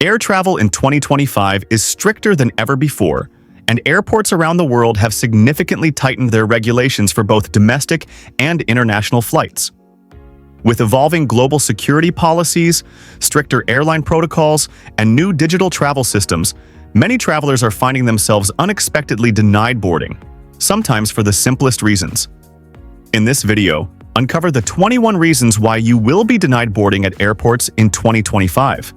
Air travel in 2025 is stricter than ever before, and airports around the world have significantly tightened their regulations for both domestic and international flights. With evolving global security policies, stricter airline protocols, and new digital travel systems, many travelers are finding themselves unexpectedly denied boarding, sometimes for the simplest reasons. In this video, uncover the 21 reasons why you will be denied boarding at airports in 2025.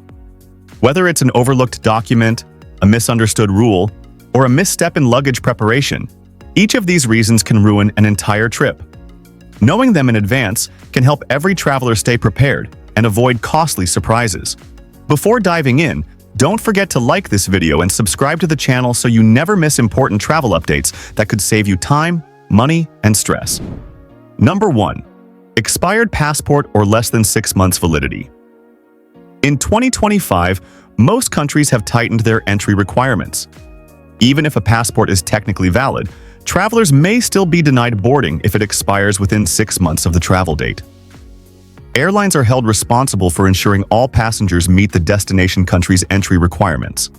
Whether it's an overlooked document, a misunderstood rule, or a misstep in luggage preparation, each of these reasons can ruin an entire trip. Knowing them in advance can help every traveler stay prepared and avoid costly surprises. Before diving in, don't forget to like this video and subscribe to the channel so you never miss important travel updates that could save you time, money, and stress. Number 1. Expired passport or less than 6 months validity. In 2025, most countries have tightened their entry requirements. Even if a passport is technically valid, travelers may still be denied boarding if it expires within 6 months of the travel date. Airlines are held responsible for ensuring all passengers meet the destination country's entry requirements.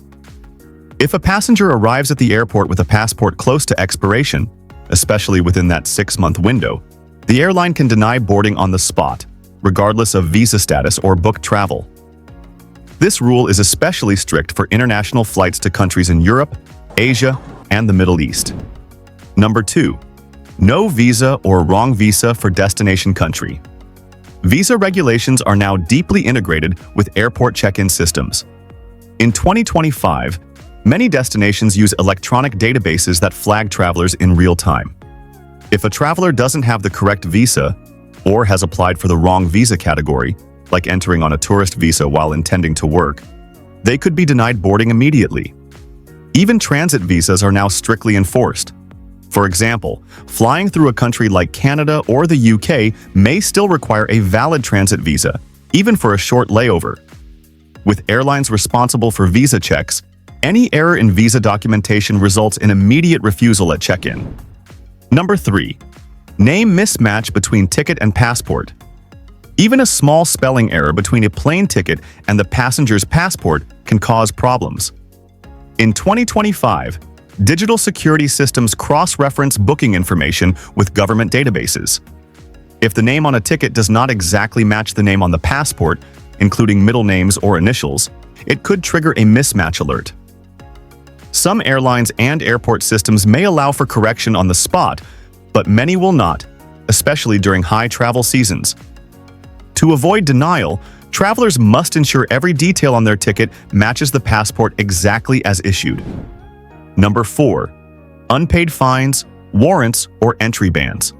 If a passenger arrives at the airport with a passport close to expiration, especially within that 6-month window, the airline can deny boarding on the spot, regardless of visa status or booked travel. This rule is especially strict for international flights to countries in Europe, Asia, and the Middle East. Number 2. No visa or wrong visa for destination country. Visa regulations are now deeply integrated with airport check-in systems. In 2025, many destinations use electronic databases that flag travelers in real time. If a traveler doesn't have the correct visa or has applied for the wrong visa category, like entering on a tourist visa while intending to work, they could be denied boarding immediately. Even transit visas are now strictly enforced. For example, flying through a country like Canada or the UK may still require a valid transit visa, even for a short layover. With airlines responsible for visa checks, any error in visa documentation results in immediate refusal at check-in. Number 3. Name mismatch between ticket and passport. Even a small spelling error between a plane ticket and the passenger's passport can cause problems. In 2025, digital security systems cross-reference booking information with government databases. If the name on a ticket does not exactly match the name on the passport, including middle names or initials, it could trigger a mismatch alert. Some airlines and airport systems may allow for correction on the spot, but many will not, especially during high travel seasons. To avoid denial, travelers must ensure every detail on their ticket matches the passport exactly as issued. Number 4. Unpaid fines, warrants, or entry bans.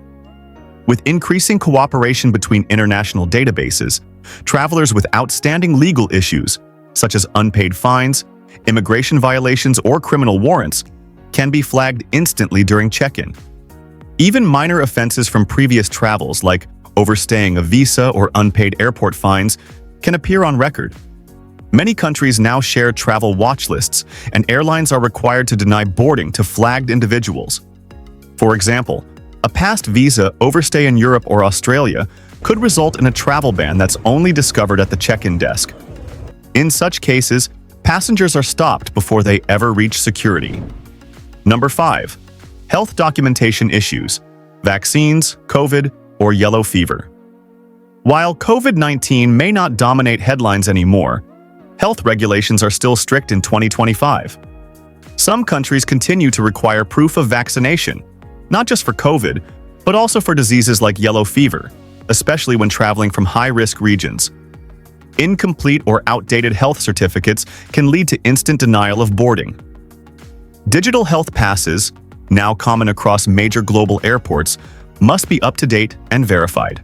With increasing cooperation between international databases, travelers with outstanding legal issues, such as unpaid fines, immigration violations, or criminal warrants, can be flagged instantly during check-in. Even minor offenses from previous travels, like overstaying a visa or unpaid airport fines, can appear on record. Many countries now share travel watch lists, and airlines are required to deny boarding to flagged individuals. For example, a past visa overstay in Europe or Australia could result in a travel ban that's only discovered at the check-in desk. In such cases, passengers are stopped before they ever reach security. Number 5. Health documentation issues, vaccines, COVID, or yellow fever. While COVID-19 may not dominate headlines anymore, health regulations are still strict in 2025. Some countries continue to require proof of vaccination, not just for COVID, but also for diseases like yellow fever, especially when traveling from high-risk regions. Incomplete or outdated health certificates can lead to instant denial of boarding. Digital health passes, now common across major global airports, must be up-to-date and verified.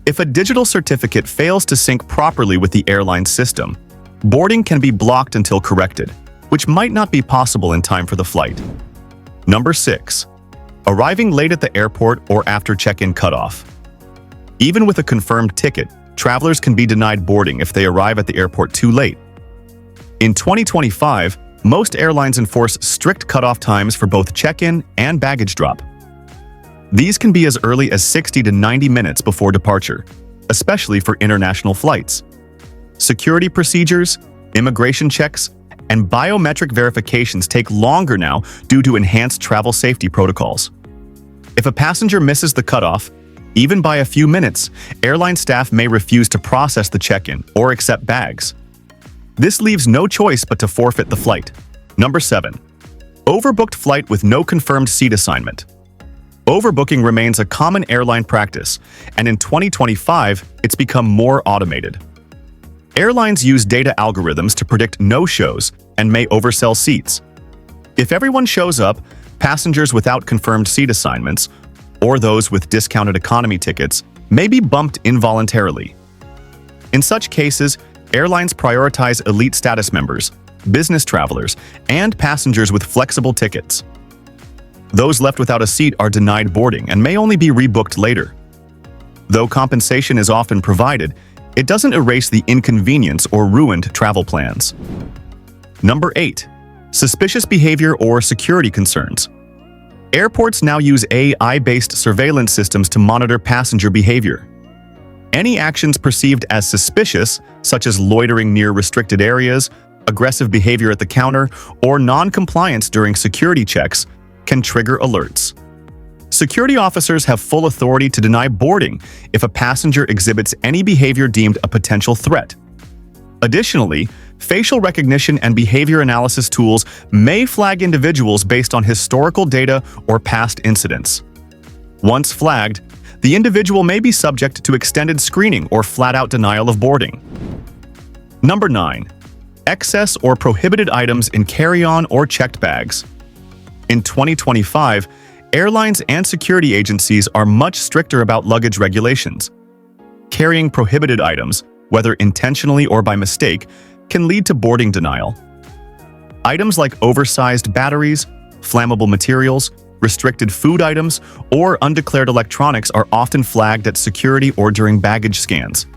If a digital certificate fails to sync properly with the airline system, boarding can be blocked until corrected, which might not be possible in time for the flight. Number 6. Arriving late at the airport or after check-in cutoff. Even with a confirmed ticket, travelers can be denied boarding if they arrive at the airport too late. In 2025, most airlines enforce strict cutoff times for both check-in and baggage drop. These can be as early as 60 to 90 minutes before departure, especially for international flights. Security procedures, Immigration checks and biometric verifications take longer now due to enhanced travel safety protocols. If a passenger misses the cutoff, even by a few minutes, airline staff may refuse to process the check-in or accept bags. This leaves no choice but to forfeit the flight. Number 7. Overbooked flight with no confirmed seat assignment. Overbooking remains a common airline practice, and in 2025, it's become more automated. Airlines use data algorithms to predict no-shows and may oversell seats. If everyone shows up, passengers without confirmed seat assignments, or those with discounted economy tickets, may be bumped involuntarily. In such cases, airlines prioritize elite status members, business travelers, and passengers with flexible tickets. Those left without a seat are denied boarding and may only be rebooked later. Though compensation is often provided, it doesn't erase the inconvenience or ruined travel plans. Number 8. Suspicious behavior or security concerns. Airports now use AI-based surveillance systems to monitor passenger behavior. Any actions perceived as suspicious, such as loitering near restricted areas, aggressive behavior at the counter, or non-compliance during security checks, can trigger alerts. Security officers have full authority to deny boarding if a passenger exhibits any behavior deemed a potential threat. Additionally, facial recognition and behavior analysis tools may flag individuals based on historical data or past incidents. Once flagged, the individual may be subject to extended screening or flat-out denial of boarding. Number 9. Excess or prohibited items in carry-on or checked bags. In 2025, airlines and security agencies are much stricter about luggage regulations. Carrying prohibited items, whether intentionally or by mistake, can lead to boarding denial. Items like oversized batteries, flammable materials, restricted food items, or undeclared electronics are often flagged at security or during baggage scans.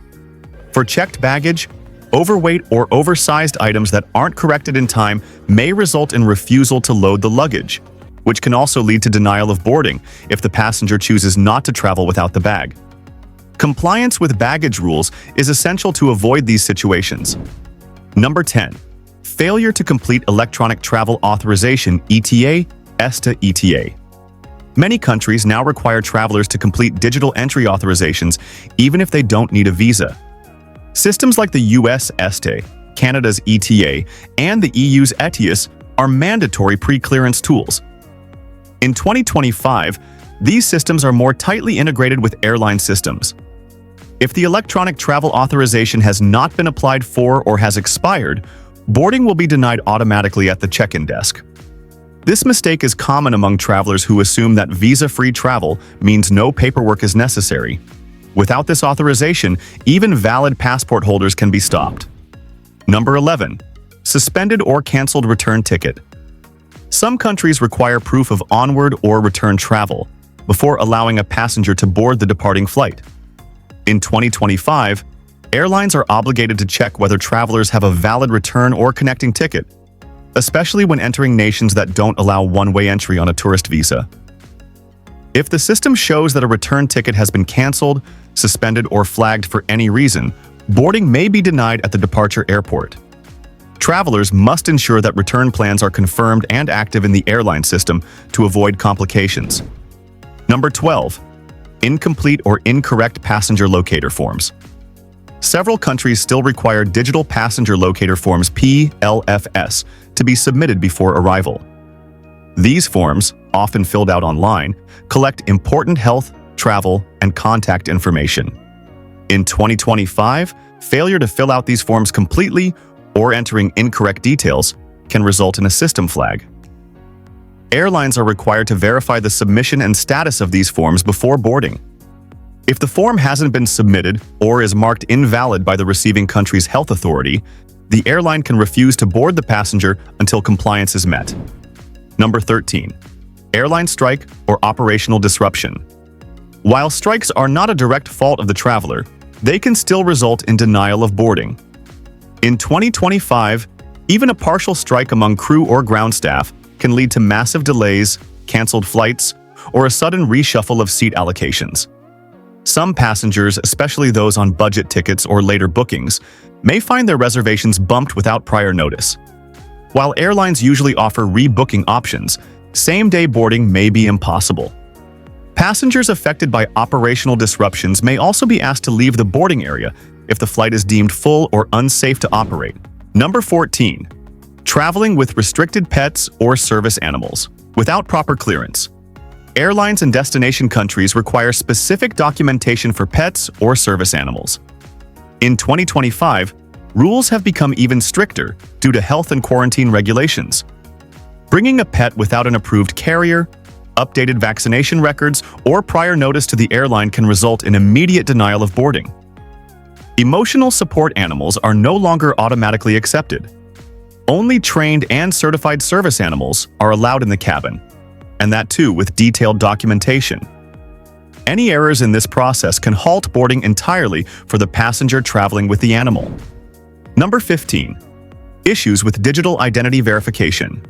For checked baggage, overweight or oversized items that aren't corrected in time may result in refusal to load the luggage, which can also lead to denial of boarding if the passenger chooses not to travel without the bag. Compliance with baggage rules is essential to avoid these situations. Number 10. Failure to complete electronic travel authorization (ETA, ESTA, ETA). Many countries now require travelers to complete digital entry authorizations even if they don't need a visa. Systems like the US ESTA, Canada's ETA, and the EU's ETIAS are mandatory pre-clearance tools. In 2025, these systems are more tightly integrated with airline systems. If the electronic travel authorization has not been applied for or has expired, boarding will be denied automatically at the check-in desk. This mistake is common among travelers who assume that visa-free travel means no paperwork is necessary. Without this authorization, even valid passport holders can be stopped. Number 11. Suspended or canceled return ticket. Some countries require proof of onward or return travel before allowing a passenger to board the departing flight. In 2025, airlines are obligated to check whether travelers have a valid return or connecting ticket, especially when entering nations that don't allow one-way entry on a tourist visa. If the system shows that a return ticket has been canceled, suspended, or flagged for any reason, boarding may be denied at the departure airport. Travelers must ensure that return plans are confirmed and active in the airline system to avoid complications. Number 12. Incomplete or incorrect passenger locator forms. Several countries still require digital passenger locator forms (PLFS) to be submitted before arrival. These forms, often filled out online, collect important health, travel, and contact information. In 2025, failure to fill out these forms completely or entering incorrect details can result in a system flag. Airlines are required to verify the submission and status of these forms before boarding. If the form hasn't been submitted or is marked invalid by the receiving country's health authority, the airline can refuse to board the passenger until compliance is met. Number 13. Airline strike or operational disruption. While strikes are not a direct fault of the traveler, they can still result in denial of boarding. In 2025, even a partial strike among crew or ground staff can lead to massive delays, canceled flights, or a sudden reshuffle of seat allocations. Some passengers, especially those on budget tickets or later bookings, may find their reservations bumped without prior notice. While airlines usually offer rebooking options, same-day boarding may be impossible. Passengers affected by operational disruptions may also be asked to leave the boarding area if the flight is deemed full or unsafe to operate. Number 14. Traveling with restricted pets or service animals without proper clearance. Airlines and destination countries require specific documentation for pets or service animals. In 2025, rules have become even stricter due to health and quarantine regulations. Bringing a pet without an approved carrier, updated vaccination records, or prior notice to the airline can result in immediate denial of boarding. Emotional support animals are no longer automatically accepted. Only trained and certified service animals are allowed in the cabin, and that too with detailed documentation. Any errors in this process can halt boarding entirely for the passenger traveling with the animal. Number 15. Issues with digital identity verification.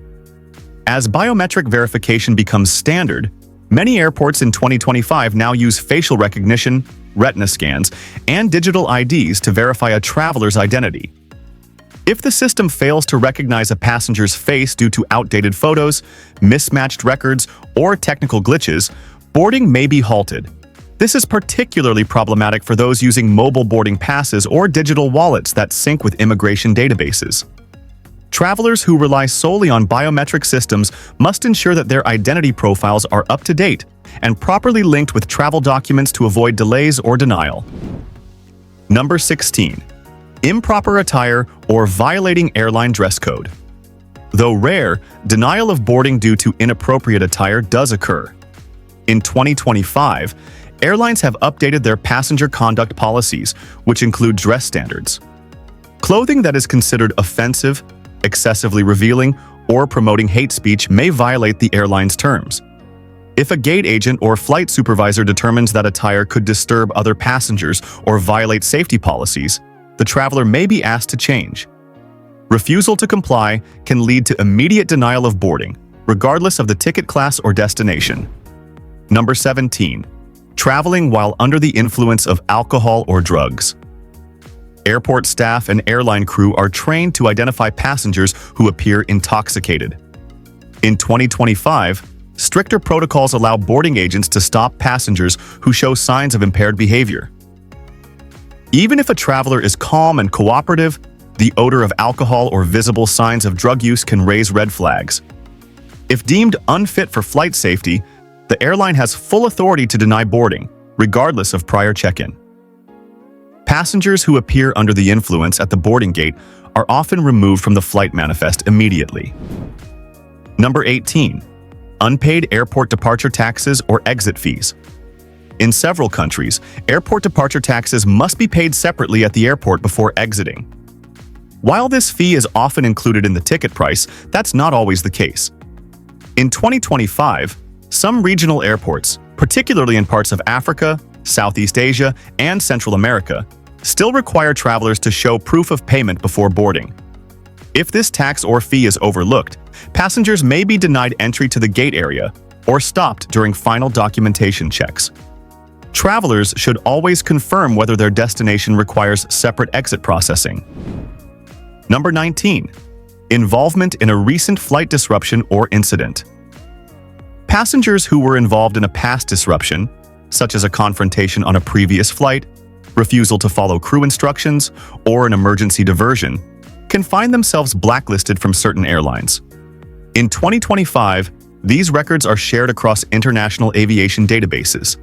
As biometric verification becomes standard, many airports in 2025 now use facial recognition, retina scans, and digital IDs to verify a traveler's identity. If the system fails to recognize a passenger's face due to outdated photos, mismatched records, or technical glitches, boarding may be halted. This is particularly problematic for those using mobile boarding passes or digital wallets that sync with immigration databases. Travelers who rely solely on biometric systems must ensure that their identity profiles are up to date and properly linked with travel documents to avoid delays or denial. Number 16. Improper attire or violating airline dress code. Though rare, denial of boarding due to inappropriate attire does occur. In 2025, airlines have updated their passenger conduct policies, which include dress standards. Clothing that is considered offensive, excessively revealing, or promoting hate speech may violate the airline's terms. If a gate agent or flight supervisor determines that attire could disturb other passengers or violate safety policies, the traveler may be asked to change. Refusal to comply can lead to immediate denial of boarding, regardless of the ticket class or destination. Number 17. Traveling while under the influence of alcohol or drugs. Airport staff and airline crew are trained to identify passengers who appear intoxicated. In 2025, stricter protocols allow boarding agents to stop passengers who show signs of impaired behavior. Even if a traveler is calm and cooperative, the odor of alcohol or visible signs of drug use can raise red flags. If deemed unfit for flight safety, the airline has full authority to deny boarding, regardless of prior check-in. Passengers who appear under the influence at the boarding gate are often removed from the flight manifest immediately. Number 18. Unpaid airport departure taxes or exit fees. In several countries, airport departure taxes must be paid separately at the airport before exiting. While this fee is often included in the ticket price, that's not always the case. In 2025, some regional airports, particularly in parts of Africa, Southeast Asia, and Central America, still require travelers to show proof of payment before boarding. If this tax or fee is overlooked, passengers may be denied entry to the gate area or stopped during final documentation checks. Travelers should always confirm whether their destination requires separate exit processing. Number 19. Involvement in a recent flight disruption or incident. Passengers who were involved in a past disruption, such as a confrontation on a previous flight, refusal to follow crew instructions, or an emergency diversion, can find themselves blacklisted from certain airlines. In 2025, these records are shared across international aviation databases.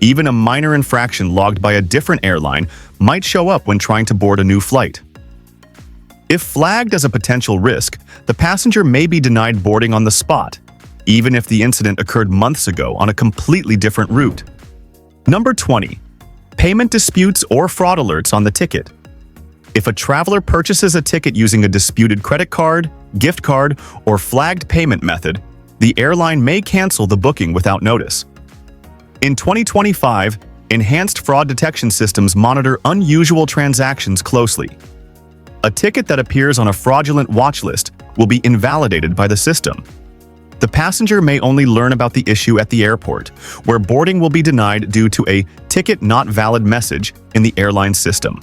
Even a minor infraction logged by a different airline might show up when trying to board a new flight. If flagged as a potential risk, the passenger may be denied boarding on the spot, even if the incident occurred months ago on a completely different route. Number 20. Payment disputes or fraud alerts on the ticket. If a traveler purchases a ticket using a disputed credit card, gift card, or flagged payment method, the airline may cancel the booking without notice. In 2025, enhanced fraud detection systems monitor unusual transactions closely. A ticket that appears on a fraudulent watch list will be invalidated by the system. The passenger may only learn about the issue at the airport, where boarding will be denied due to a ticket not valid message in the airline system.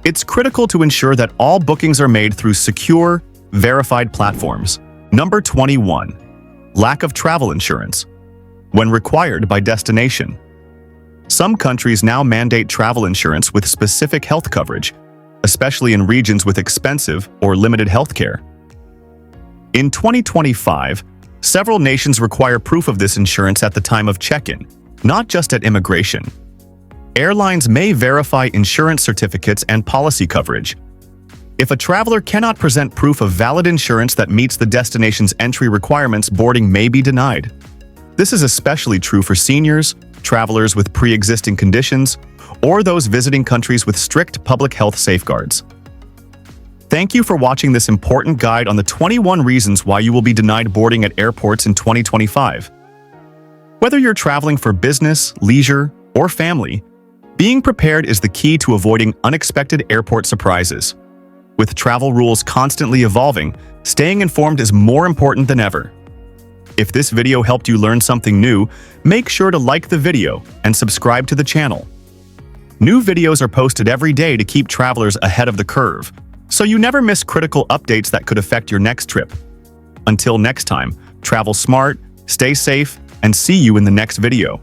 It's critical to ensure that all bookings are made through secure, verified platforms. Number 21. Lack of travel insurance. When required by destination. Some countries now mandate travel insurance with specific health coverage, especially in regions with expensive or limited health care. In 2025, several nations require proof of this insurance at the time of check-in, not just at immigration. Airlines may verify insurance certificates and policy coverage. If a traveler cannot present proof of valid insurance that meets the destination's entry requirements, boarding may be denied. This is especially true for seniors, travelers with pre-existing conditions, or those visiting countries with strict public health safeguards. Thank you for watching this important guide on the 21 reasons why you will be denied boarding at airports in 2025. Whether you're traveling for business, leisure, or family, being prepared is the key to avoiding unexpected airport surprises. With travel rules constantly evolving, staying informed is more important than ever. If this video helped you learn something new, make sure to like the video and subscribe to the channel. New videos are posted every day to keep travelers ahead of the curve, so you never miss critical updates that could affect your next trip. Until next time, travel smart, stay safe, and see you in the next video.